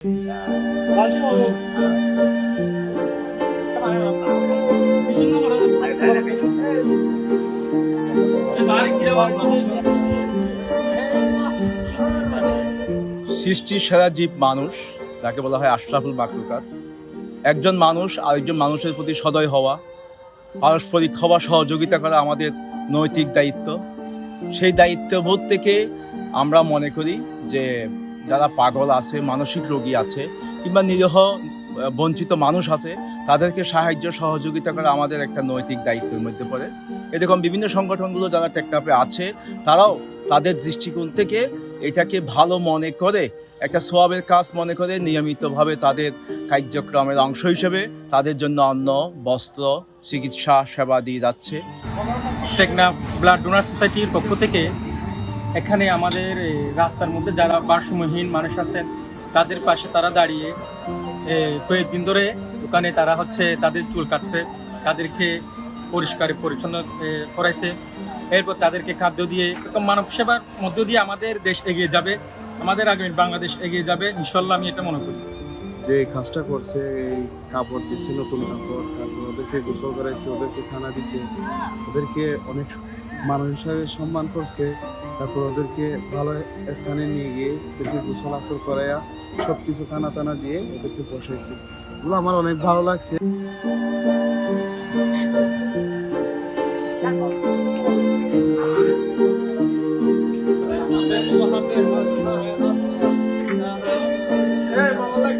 সৃষ্টির সেরা জীব মানুষ, যাকে বলা হয় আশরাফুল মাখলুকাত। একজন মানুষ আরেকজন মানুষের প্রতি সদয় হওয়া, পারস্পরিক হওয়া, সহযোগিতা করা আমাদের নৈতিক দায়িত্ব। সেই দায়িত্ববোধ থেকে আমরা মনে করি যে যারা পাগল আছে, মানসিক রোগী আছে, কিংবা নিরীহ বঞ্চিত মানুষ আছে, তাদেরকে সাহায্য সহযোগিতা করা আমাদের একটা নৈতিক দায়িত্বের মধ্যে পড়ে। এরকম বিভিন্ন সংগঠনগুলো যারা টেকনাফে আছে, তারাও তাদের দৃষ্টিকোণ থেকে এটাকে ভালো মনে করে, একটা সওয়াবের কাজ মনে করে নিয়মিতভাবে তাদের কার্যক্রমের অংশ হিসেবে তাদের জন্য অন্ন, বস্ত্র, চিকিৎসা সেবা দিয়ে যাচ্ছে। টেকনাফ ব্লাড ডোনার সোসাইটির পক্ষ থেকে এখানে আমাদের রাস্তার মধ্যে যারা ভারসাম্যহীন মানুষ আছেন তাদের পাশে তারা দাঁড়িয়ে কয়েকদিন ধরে দোকানে তারা তাদের চুল কাটছে, তাদেরকে পরিষ্কার পরিচ্ছন্ন করাইছে, এরপর তাদেরকে খাদ্য দিয়ে এরকম মানব সেবার মধ্য দিয়ে আমাদের দেশ এগিয়ে যাবে, আমাদের আগামী বাংলাদেশ এগিয়ে যাবে ইনশাল্লাহ, আমি এটা মনে করি। যে কাজটা করছে, এই কাপড় দিচ্ছে, নতুন কাপড়, তারপর ওদেরকে গোসল করাইছে, ওদেরকে খানা দিছে, ওদেরকে অনেক মানুষ হিসাবে সম্মান করছে, তারপর ওদেরকে ভালো স্থানে নিয়ে গিয়ে ওদেরকে গোসল আসল করাইয়া সব কিছু খানা টানা দিয়ে ওদেরকে বসাইছে। এগুলো আমার অনেক ভালো লাগছে। Hey, mama, like,